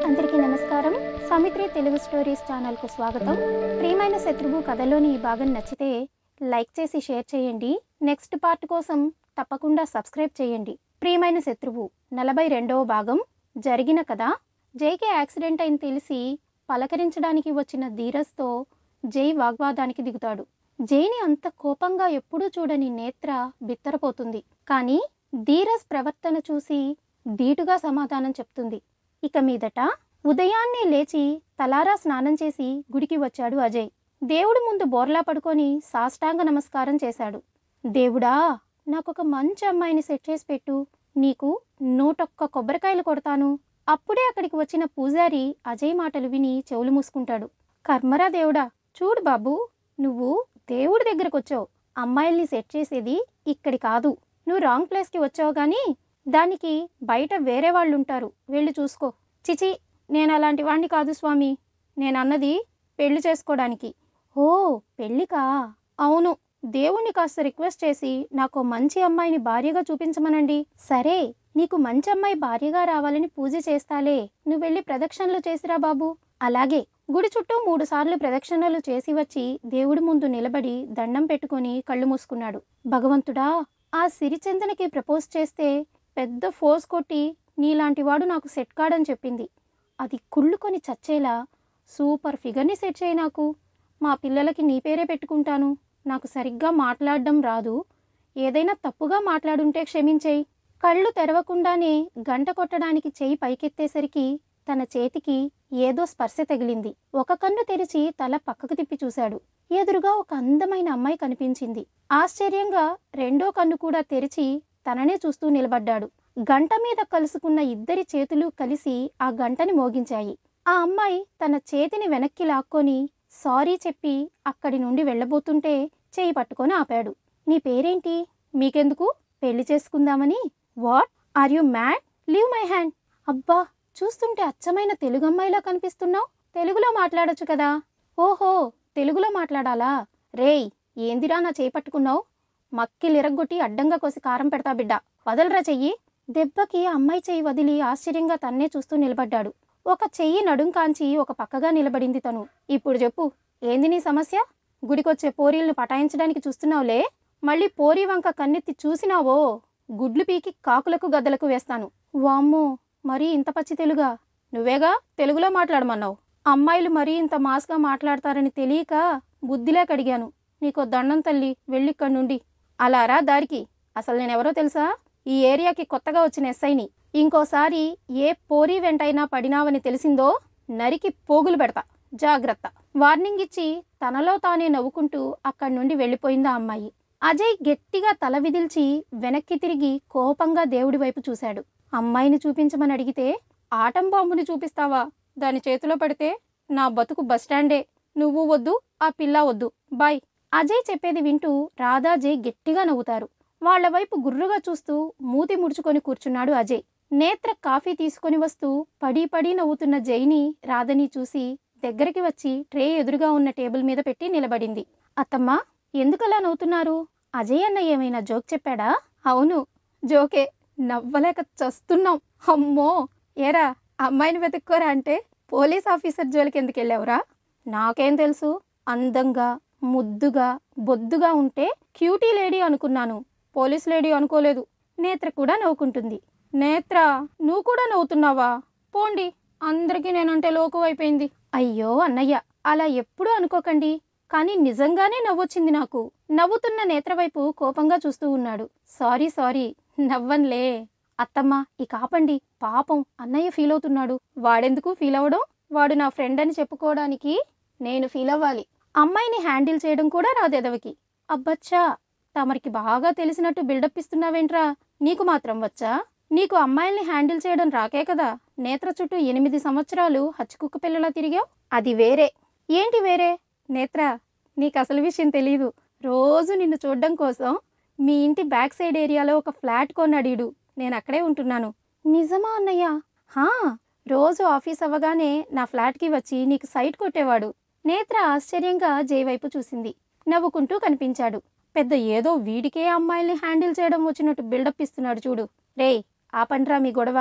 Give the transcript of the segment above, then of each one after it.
అందరికీ నమస్కారం. సౌమిత్రి తెలుగు స్టోరీస్ ఛానల్‌కు స్వాగతం. ప్రియమైన శత్రువు కథలోని ఈ భాగం నచ్చితే లైక్ చేసి షేర్ చేయండి. నెక్స్ట్ పార్ట్ కోసం తప్పకుండా సబ్స్క్రైబ్ చేయండి. ప్రియమైన శత్రువు 42వ భాగం. జరిగిన కథ. జైకి యాక్సిడెంట్ అయింది తెలిసి పలకరించడానికి వచ్చిన ధీరజ్‌తో జై వాగ్వాదానికి దిగుతాడు. జైని అంత కోపంగా ఎప్పుడూ చూడని నేత్ర బిత్తరపోతుంది. కానీ ధీరజ్ ప్రవర్తన చూసి ధీటుగా సమాధానం చెప్తుంది. ఇక మీదట ఉదయాన్నే లేచి తలారా స్నానం చేసి గుడికి వచ్చాడు అజయ్. దేవుడి ముందు బోర్లా పడుకొని సాష్టాంగ నమస్కారం చేశాడు. దేవుడా, నాకొక మంచి అమ్మాయిని సెట్ చేసి పెట్టు. నీకు 101 కొబ్బరికాయలు కొడతాను. అప్పుడే అక్కడికి వచ్చిన పూజారి అజయ్ మాటలు విని చెవులు మూసుకుంటాడు. కర్మరా దేవుడా, చూడు బాబు, నువ్వు దేవుడి దగ్గరకు వచ్చావు. అమ్మాయిల్ని సెట్ చేసేది ఇక్కడి కాదు. నువ్వు రాంగ్ ప్లేస్కి వచ్చావు. కానీ దానికి బయట వేరే వాళ్ళు ఉంటారు, వెళ్ళి చూసుకో. చిచి, నేను అలాంటి వాణ్ణి కాదు స్వామి. నేనన్నది పెళ్లి చేసుకోవడానికి. ఓ, పెళ్ళికా? అవును. దేవుణ్ణి కాస్త రిక్వెస్ట్ చేసి నాకు మంచి అమ్మాయిని భార్యగా చూపించమనండి. సరే, నీకు మంచి అమ్మాయి భార్యగా రావాలని పూజ చేస్తాలే. నువ్వు వెళ్ళి ప్రదక్షిణలు చేసిరా బాబు. అలాగే. గుడి చుట్టూ 3 సార్లు ప్రదక్షిణలు చేసి వచ్చి దేవుడి ముందు నిలబడి దండం పెట్టుకొని కళ్ళు మూసుకున్నాడు. భగవంతుడా, ఆ సిరిచందనకి ప్రపోజ్ చేస్తే పెద్ద ఫోర్స్ కొట్టి నీలాంటి వాడు నాకు సెట్ కాడని చెప్పింది. అది కుళ్ళుకొని చచ్చేలా సూపర్ ఫిగర్ని సెట్ చేయి నాకు. మా పిల్లలకి నీ పేరే పెట్టుకుంటాను. నాకు సరిగ్గా మాట్లాడడం రాదు. ఏదైనా తప్పుగా మాట్లాడుంటే క్షమించేయి. కళ్ళు తెరవకుండానే గంట కొట్టడానికి చెయ్యి పైకెత్తేసరికి తన చేతికి ఏదో స్పర్శ తగిలింది. ఒక కన్ను తెరిచి తల పక్కకు తిప్పి చూశాడు. ఎదురుగా ఒక అందమైన అమ్మాయి కనిపించింది. ఆశ్చర్యంగా రెండో కన్ను కూడా తెరిచి తననే చూస్తూ నిలబడ్డాడు. గంట మీద కలుసుకున్న ఇద్దరి చేతులు కలిసి ఆ గంటని మోగించాయి. ఆ అమ్మాయి తన చేతిని వెనక్కి లాక్కొని సారీ చెప్పి అక్కడి నుండి వెళ్ళబోతుంటే చేయి పట్టుకొని ఆపాడు. నీ పేరేంటి? మీకెందుకు? పెళ్లి చేసుకుందామని. What are you mad? Leave my hand. అబ్బా, చూస్తుంటే అచ్చమైన తెలుగు అమ్మాయిలా కనిపిస్తున్నావు. తెలుగులో మాట్లాడొచ్చు కదా. ఓహో, తెలుగులో మాట్లాడాలా? రేయ్, ఏందిరా నా చేయి పట్టుకున్నావు? మక్కిలిరగ్గొట్టి అడ్డంగా కోసి కారం పెడతా బిడ్డ. వదలరా చెయ్యి. దెబ్బకి అమ్మాయి చెయ్యి వదిలి ఆశ్చర్యంగా తన్నే చూస్తూ నిలబడ్డాడు. ఒక చెయ్యి నడుం కాంచి ఒక పక్కగా నిలబడింది తను. ఇప్పుడు చెప్పు, ఏంది నీ సమస్య? గుడికొచ్చే పోరీలను పటాయించడానికి చూస్తున్నావులే. మళ్ళీ పోరీ వంక కన్నెత్తి చూసినావో గుడ్లు పీకి కాకులకు గద్దలకు వేస్తాను. వామ్మో, మరీ ఇంత పచ్చి తెలుగా? నువ్వేగా తెలుగులో మాట్లాడమన్నావు. అమ్మాయిలు మరీ ఇంత మాస్గా మాట్లాడతారని తెలియక బుద్ధిలేక అడిగాను. నీకో దండం తల్లి, వెళ్ళిక్కడి నుండి. అలారా దారికి. అసలు నేనెవరో తెలుసా? ఈ ఏరియాకి కొత్తగా వచ్చిన ఎస్ఐని. ఇంకోసారి ఏ పోరీ వెంటైనా పడినావని తెలిసిందో నరికి పోగులు పెడతా, జాగ్రత్త. వార్నింగ్ ఇచ్చి తనలో తానే నవ్వుకుంటూ అక్కడి నుండి వెళ్ళిపోయింది ఆ అమ్మాయి. అజయ్ గట్టిగా తల విదిల్చి వెనక్కి తిరిగి కోపంగా దేవుడి వైపు చూశాడు. అమ్మాయిని చూపించమని అడిగితే ఆటం బాంబుని చూపిస్తావా? దాని చేతిలో పడితే నా బతుకు బస్టాండే. నువ్వు వద్దు, ఆ పిల్ల వద్దు, బాయ్. అజయ్ చెప్పేది వింటూ రాధా జై గట్టిగా నవ్వుతారు. వాళ్ల వైపు గుర్రుగా చూస్తూ మూతి ముడుచుకొని కూర్చున్నాడు అజయ్. నేత్ర కాఫీ తీసుకొని వస్తూ పడి పడి నవ్వుతున్న జైని రాధని చూసి దగ్గరికి వచ్చి ట్రే ఎదురుగా ఉన్న టేబుల్ మీద పెట్టి నిలబడింది. అత్తమ్మా, ఎందుకలా నవ్వుతున్నారు? అజయ్ అన్న ఏమైనా జోక్ చెప్పాడా? అవును, జోకే. నవ్వలేక చస్తున్నాం. అమ్మో, ఏరా అమ్మాయిని వెతుక్కోరా అంటే పోలీస్ ఆఫీసర్ జోలికి ఎందుకు వెళ్ళావురా? నాకేం తెలుసు, అందంగా ముద్దుగా బొద్దుగా ఉంటే క్యూటీ లేడీ అనుకున్నాను, పోలీస్ లేడీ అనుకోలేదు. నేత్ర కూడా నవ్వుకుంటుంది. నేత్ర, నువ్వు కూడా నవ్వుతున్నావా? పోండి, అందరికీ నేనంటే లోకు అయిపోయింది. అయ్యో అన్నయ్య, అలా ఎప్పుడూ అనుకోకండి. కానీ నిజంగానే నవ్వొచ్చింది నాకు. నవ్వుతున్న నేత్ర వైపు కోపంగా చూస్తూ ఉన్నాడు. సారీ సారీ, నవ్వన్లే. అత్తమ్మ, ఇక ఆపండి. పాపం అన్నయ్య ఫీల్ అవుతున్నాడు. వాడెందుకు ఫీల్ అవ్వడం? వాడు నా ఫ్రెండ్ అని చెప్పుకోవడానికి నేను ఫీల్ అవ్వాలి. అమ్మాయిని హ్యాండిల్ చేయడం కూడా రాదెదవకి. అబ్బచ్చా, తమరికి బాగా తెలిసినట్టు బిల్డప్ ఇస్తున్నావేంట్రా? నీకు మాత్రం వచ్చా? నీకు అమ్మాయిల్ని హ్యాండిల్ చేయడం రాకే కదా నేత్ర చుట్టూ 8 సంవత్సరాలు హచ్చుకుక్క పిల్లలా తిరిగావు. అది వేరే. ఏంటి వేరే? నేత్ర, నీకు అసలు విషయం తెలీదు. రోజు నిన్ను చూడడం కోసం మీ ఇంటి బ్యాక్ సైడ్ ఏరియాలో ఒక ఫ్లాట్ కొన్నాడు. నేను అక్కడే ఉంటున్నాను. నిజమా అన్నయ్య? హా, రోజు ఆఫీస్ అవ్వగానే నా ఫ్లాట్కి వచ్చి నీకు సైట్ కొట్టేవాడు. నేత్ర ఆశ్చర్యంగా జై వైపు చూసింది. నవ్వుకుంటూ కనిపించాడు. పెద్ద ఏదో వీడికే అమ్మాయిల్ని హ్యాండిల్ చేయడం వచ్చినట్టు బిల్డప్ ఇస్తున్నాడు చూడు. రేయ్, ఆపండ్రా మీ గొడవ.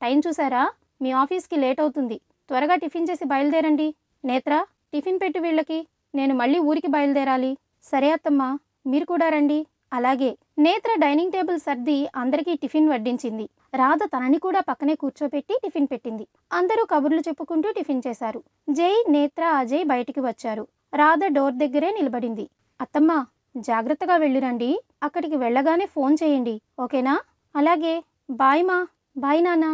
టైం చూసారా? మీ ఆఫీస్కి లేట్ అవుతుంది, త్వరగా టిఫిన్ చేసి బయలుదేరండి. నేత్ర, టిఫిన్ పెట్టు వీళ్ళకి, నేను మళ్ళీ ఊరికి బయలుదేరాలి. సరే అత్తమ్మా, మీరు కూడా రండి. అలాగే. నేత్ర డైనింగ్ టేబుల్ సర్ది అందరికీ టిఫిన్ వడ్డించింది. రాధ తనని కూడా పక్కనే కూర్చోపెట్టి టిఫిన్ పెట్టింది. అందరూ కబుర్లు చెప్పుకుంటూ టిఫిన్ చేశారు. జై, నేత్ర, అజయ్ బయటికి వచ్చారు. రాధ డోర్ దగ్గరే నిలబడింది. అత్తమ్మా, జాగ్రత్తగా వెళ్ళిరండి. అక్కడికి వెళ్ళగానే ఫోన్ చేయండి, ఓకేనా? అలాగే. బాయ్ మా. బాయ్ నాన్న.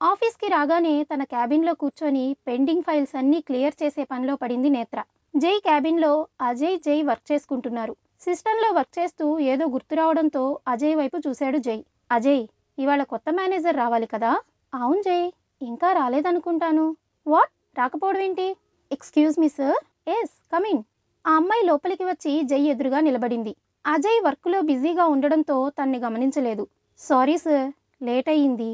ఆఫీస్కి రాగానే తన క్యాబిన్లో కూర్చొని పెండింగ్ ఫైల్స్ అన్నీ క్లియర్ చేసే పనిలో పడింది నేత్ర. జై క్యాబిన్లో అజయ్, జై వర్క్ చేసుకుంటున్నారు. సిస్టంలో వర్క్ చేస్తూ ఏదో గుర్తు రావడంతో అజయ్ వైపు చూశాడు జై. అజయ్, ఇవాళ కొత్త మేనేజర్ రావాలి కదా? అవును జై, ఇంకా రాలేదనుకుంటాను. వాట్, రాకపోవడం ఏంటి? Excuse me sir. Yes, come in. ఆ అమ్మాయి లోపలికి వచ్చి జై ఎదురుగా నిలబడింది. అజయ్ వర్క్లో బిజీగా ఉండడంతో తన్ని గమనించలేదు. సారీ సార్, లేట్ అయ్యింది.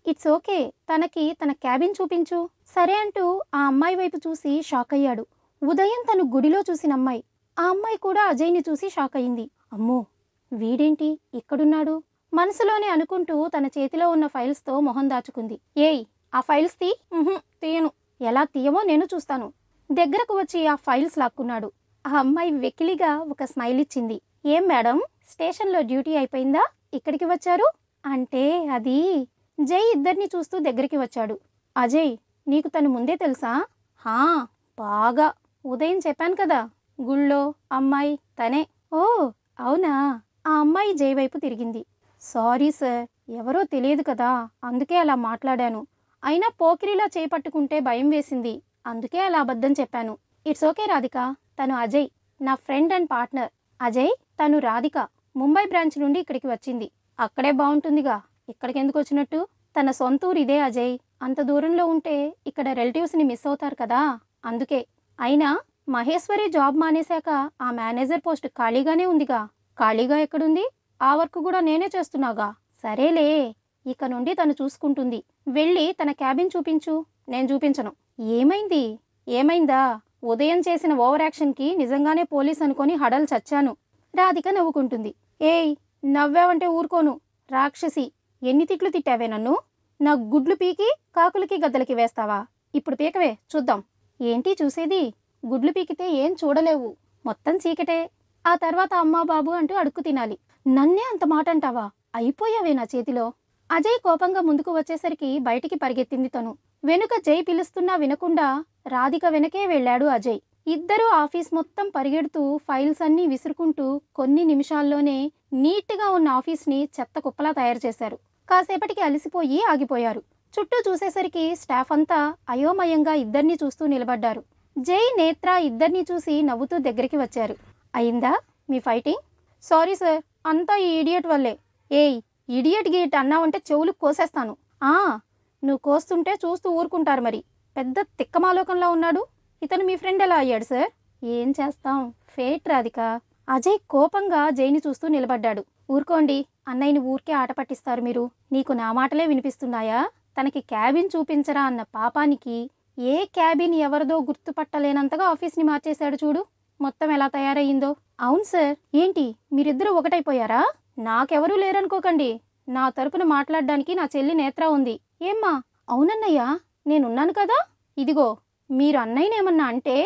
ఇట్స్ ఓకే, తనకి తన క్యాబిన్ చూపించు. సరే అంటూ ఆ అమ్మాయి వైపు చూసి షాక్ అయ్యాడు. ఉదయం తను గుడిలో చూసిన అమ్మాయి. ఆ అమ్మాయి కూడా అజయ్ని చూసి షాక్ అయింది. అమ్మో, వీడేంటి ఇక్కడున్నాడు? మనసులోనే అనుకుంటూ తన చేతిలో ఉన్న ఫైల్స్తో మొహం దాచుకుంది. ఏయ్, ఆ ఫైల్స్ తీ. తీయను. ఎలా తీయమో నేను చూస్తాను. దగ్గరకు వచ్చి ఆ ఫైల్స్ లాక్కున్నాడు. ఆ అమ్మాయి వెకిలిగా ఒక స్మైల్ ఇచ్చింది. ఏం మేడం, స్టేషన్లో డ్యూటీ అయిపోయిందా? ఇక్కడికి వచ్చారు? అంటే అది. జై ఇద్దరిని చూస్తూ దగ్గరికి వచ్చాడు. అజయ్, నీకు తను ముందే తెలుసా? హా, బాగా. ఉదయం చెప్పాను కదా, గుళ్ళో అమ్మాయి తనే. ఓ, అవునా? ఆ అమ్మాయి జై వైపు తిరిగింది. సారీ సార్, ఎవరో తెలియదు కదా, అందుకే అలా మాట్లాడాను. అయినా పోకిరిలా చేపట్టుకుంటే భయం వేసింది, అందుకే అలా అబద్ధం చెప్పాను. ఇట్స్ ఓకే రాధిక, తను అజయ్, నా ఫ్రెండ్ అండ్ పార్ట్నర్. అజయ్, తను రాధిక, ముంబై బ్రాంచ్ నుండి ఇక్కడికి వచ్చింది. అక్కడే బాగుంటుందిగా, ఇక్కడికి ఎందుకు వచ్చినట్టు? తన సొంతూరు ఇదే అజయ్. అంత దూరంలో ఉంటే ఇక్కడ రిలేటివ్స్ని మిస్ అవుతారు కదా, అందుకే. అయినా మహేశ్వరి జాబ్ మానేశాక ఆ మేనేజర్ పోస్ట్ ఖాళీగానే ఉందిగా. ఖాళీగా ఎక్కడుంది? ఆ వర్క్ కూడా నేనే చేస్తున్నాగా. సరేలే, ఇక నుండి తను చూసుకుంటుంది. వెళ్ళి తన క్యాబిన్ చూపించు. నేను చూపించను. ఏమైంది? ఏమైందా? ఉదయం చేసిన ఓవర్ యాక్షన్కి నిజంగానే పోలీస్ అనుకొని హడల్ చచ్చాను. రాధిక నవ్వుకుంటుంది. ఏయ్, నవ్వావంటే ఊరుకోను. రాక్షసి, ఎన్ని తిట్లు తిట్టావే నన్ను? నా గుడ్లు పీకి కాకులకి గద్దలకి వేస్తావా? ఇప్పుడు పీకవే చూద్దాం. ఏంటి చూసేది? గుడ్లు పీకితే ఏం చూడలేవు, మొత్తం చీకటే. ఆ తర్వాత అమ్మా బాబు అంటూ అడుక్కు తినాలి. నన్నే అంత మాట అంటావా? అయిపోయావే నా చేతిలో. అజయ్ కోపంగా ముందుకు వచ్చేసరికి బయటికి పరిగెత్తింది తను. వెనుక జై పిలుస్తున్నా వినకుండా రాధిక వెనకే వెళ్ళాడు అజయ్. ఇద్దరూ ఆఫీస్ మొత్తం పరిగెడుతూ ఫైల్స్ అన్నీ విసురుకుంటూ కొన్ని నిమిషాల్లోనే నీట్గా ఉన్న ఆఫీస్ని చెత్త కుప్పలా తయారు చేశారు. కాసేపటికి అలసిపోయి ఆగిపోయారు. చుట్టూ చూసేసరికి స్టాఫ్ అంతా అయోమయంగా ఇద్దరిని చూస్తూ నిలబడ్డారు. జై, నేత్ర ఇద్దరిని చూసి నవ్వుతూ దగ్గరికి వచ్చారు. అయిందా మీ ఫైటింగ్? సారీ సార్, అంతా ఈ ఇడియట్ వల్లే. ఏయ్, ఇడియట్ గీట్ అన్నావంటే చెవులు కోసేస్తాను. ఆ, నువ్వు కోస్తుంటే చూస్తూ ఊరుకుంటారు మరి. పెద్ద తిక్కమాలోకంలా ఉన్నాడు. ఇతను మీ ఫ్రెండ్ ఎలా అయ్యాడు సార్? ఏం చేస్తాం, ఫేట్ రాధిక. అజయ్ కోపంగా జైని చూస్తూ నిలబడ్డాడు. ఊరుకోండి, అన్నయ్యని ఊరికే ఆట పట్టిస్తారు మీరు. నీకు నా మాటలే వినిపిస్తున్నాయా? తనకి క్యాబిన్ చూపించరా అన్న పాపానికి ఏ క్యాబిన్ ఎవరిదో గుర్తుపట్టలేనంతగా ఆఫీస్ని మార్చేశాడు చూడు. మొత్తం ఎలా తయారయ్యిందో. అవును సార్. ఏంటి మీరిద్దరూ ఒకటైపోయారా? నాకెవరూ లేరనుకోకండి. నా తరపున మాట్లాడడానికి నా చెల్లి నేత్ర ఉంది. ఏమ్మా? అవునన్నయ్యా, నేనున్నాను కదా. ఇదిగో, మీరు అన్నయ్యనేమన్నా అంటే.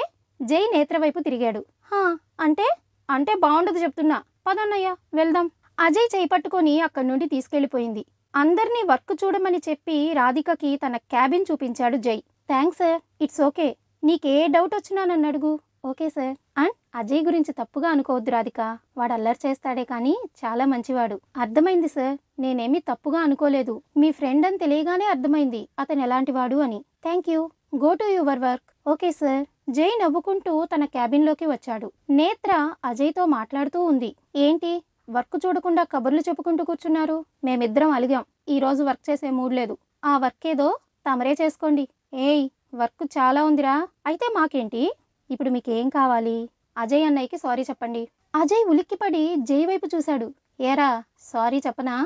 జై నేత్ర వైపు తిరిగాడు. హా, అంటే? అంటే బాగుండదు చెప్తున్నా. పదన్నయ్య వెళ్దాం. అజయ్ చేయి పట్టుకొని అక్కడి నుండి తీసుకెళ్లిపోయింది. అందరినీ వర్క్ చూడమని చెప్పి రాధికకి తన క్యాబిన్ చూపించాడు జై. Thanks sir, it's okay. నీకే డౌట్ వచ్చినా నన్ను అడుగు. Okay sir. అండ్ అజయ్ గురించి తప్పుగా అనుకోవద్దు రాధిక, వాడు అల్లరి చేస్తాడే కానీ చాలా మంచివాడు. అర్థమైంది సార్, నేనేమీ తప్పుగా అనుకోలేదు. మీ ఫ్రెండ్ అని తెలియగానే అర్థమైంది అతను ఎలాంటివాడు అని. Thank you. Go to your work. Okay sir. జై నవ్వుకుంటూ తన క్యాబిన్లోకి వచ్చాడు. నేత్ర అజయ్తో మాట్లాడుతూ ఉంది. ఏంటి, వర్క్ చూడకుండా కబుర్లు చెప్పుకుంటూ కూర్చున్నారు? మేమిద్దరం అలిగాం, ఈరోజు వర్క్ చేసే మూడ్ లేదు. ఆ వర్క్ ఏదో తమరే చేసుకోండి. ఏయ్, వర్క్ చాలా ఉందిరా. అయితే మాకేంటి? ఇప్పుడు మీకేం కావాలి? అజయ్ అన్నయ్యకి సారీ చెప్పండి. అజయ్ ఉలిక్కిపడి జై వైపు చూశాడు. ఏరా, సారీ చెప్పనా?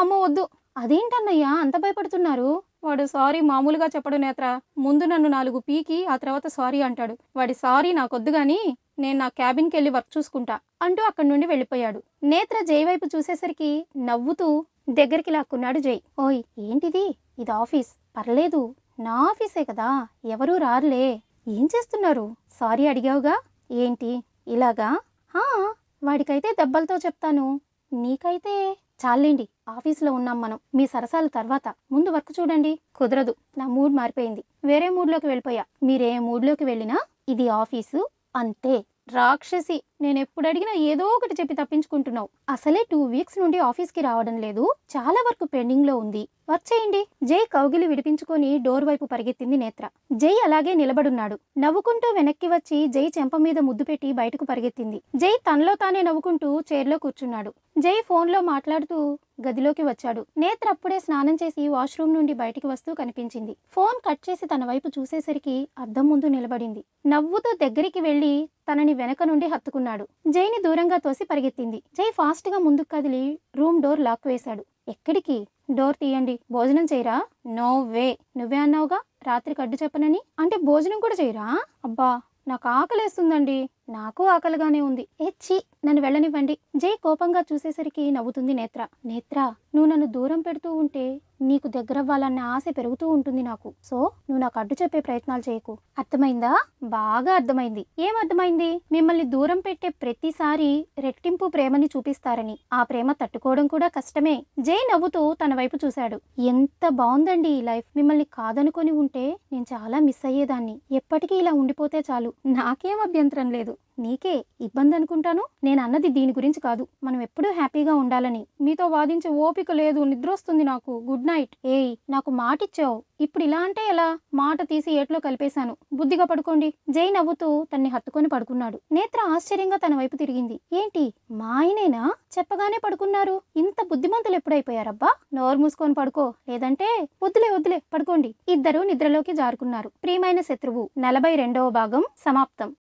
అమ్మో వద్దు. అదేంటన్నయ్యా అంత భయపడుతున్నారు? వాడు సారీ మామూలుగా చెప్పడు నేత్ర. ముందు నన్ను 4 పీకి ఆ తర్వాత సారీ అంటాడు. వాడి సారీ నాకొద్దు గాని నేను నా క్యాబిన్కి వెళ్ళి వర్క్ చూసుకుంటా అంటూ అక్కడి నుండి వెళ్ళిపోయాడు. నేత్ర జై వైపు చూసేసరికి నవ్వుతూ దగ్గరికి లాక్కున్నాడు జై. ఓయ్, ఏంటిది? ఇది ఆఫీస్, పర్లేదు, నా ఆఫీసే కదా, ఎవరూ రారులే. ఏం చేస్తున్నారు? సారీ అడిగావుగా. ఏంటి ఇలాగా? హా, వాడికైతే దెబ్బలతో చెప్తాను, నీకైతే చాలేండి. ఆఫీస్లో ఉన్నాం మనం, మీ సరసాల తర్వాత ముందు వర్క్ చూడండి. కుదరదు, నా మూడ్ మారిపోయింది, వేరే మూడ్లోకి వెళ్ళిపోయా. మీరే మూడ్లోకి వెళ్ళినా ఇది ఆఫీసు అంతే. రాక్షసి, నేనెప్పుడు అడిగినా ఏదో ఒకటి చెప్పి తప్పించుకుంటున్నావు. అసలే 2 వీక్స్ నుండి ఆఫీస్కి రావడం లేదు, చాలా వర్క్ పెండింగ్లో ఉంది, వర్క్ చేయండి. జై కౌగిలి విడిపించుకొని డోర్ వైపు పరిగెత్తింది నేత్ర. జై అలాగే నిలబడున్నాడు. నవ్వుకుంటూ వెనక్కి వచ్చి జై చెంప మీద ముద్దు పెట్టి బయటకు పరిగెత్తింది. జై తనలో తానే నవ్వుకుంటూ చైర్లో కూర్చున్నాడు. జై ఫోన్లో మాట్లాడుతూ గదిలోకి వచ్చాడు. నేత్ర అప్పుడే స్నానం చేసి వాష్రూమ్ నుండి బయటికి వస్తూ కనిపించింది. ఫోన్ కట్ చేసి తన వైపు చూసేసరికి అద్దం ముందు నిలబడింది. నవ్వుతూ దగ్గరికి వెళ్లి తనని వెనక నుండి హత్తుకున్నాడు. జైని దూరంగా తోసి పరిగెత్తింది. జై ఫాస్ట్ గా ముందుకు కదిలి రూమ్ డోర్ లాక్ వేశాడు. ఎక్కడికి? డోర్ తీయండి, భోజనం చేయరా? నో వే, నువ్వే అన్నావుగా రాత్రికి అడ్డు చెప్పనని. అంటే భోజనం కూడా చేయరా? అబ్బా, నాకు ఆకలేస్తుందండి. నాకు ఆకలిగానే ఉంది. ఛీ, నన్ను వెళ్ళనివ్వండి. జై కోపంగా చూసేసరికి నవ్వుతుంది నేత్ర. నేత్ర, నువ్వు నన్ను దూరం పెడుతూ ఉంటే నీకు దగ్గరవ్వాలన్న ఆశ పెరుగుతూ ఉంటుంది నాకు. సో నువ్వు నాకు అడ్డు చెప్పే ప్రయత్నాలు చేయకు, అర్థమైందా? బాగా అర్థమైంది. ఏం అర్థమైంది? మిమ్మల్ని దూరం పెట్టే ప్రతిసారి రెట్టింపు ప్రేమని చూపిస్తారని. ఆ ప్రేమ తట్టుకోవడం కూడా కష్టమే. జై నవ్వుతూ తన వైపు చూశాడు. ఎంత బాగుందండి ఈ లైఫ్. మిమ్మల్ని కాదనుకొని ఉంటే నేను చాలా మిస్ అయ్యేదాన్ని. ఎప్పటికీ ఇలా ఉండిపోతే చాలు, నాకేం అభ్యంతరం లేదు. నీకే ఇబ్బంది అనుకుంటాను. నేను అన్నది దీని గురించి కాదు, మనం ఎప్పుడూ హ్యాపీగా ఉండాలని. మీతో వాదించే ఓపిక లేదు, నిద్రొస్తుంది నాకు. Good night. ఏయ్, నాకు మాటిచ్చావు, ఇప్పుడు ఇలా అంటే ఎలా? మాట తీసి ఏట్లో కలిపేశాను, బుద్ధిగా పడుకోండి. జై నవ్వుతూ తన్ని హత్తుకొని పడుకున్నాడు. నేత్ర ఆశ్చర్యంగా తన వైపు తిరిగింది. ఏంటి, మా ఆయనేనా చెప్పగానే పడుకున్నారు? ఇంత బుద్ధిమంతులు ఎప్పుడైపోయారబ్బా? నోరు మూసుకొని పడుకో, లేదంటే వద్దులే వద్దులే పడుకోండి. ఇద్దరు నిద్రలోకి జారుకున్నారు. ప్రియమైన శత్రువు 42వ భాగం సమాప్తం.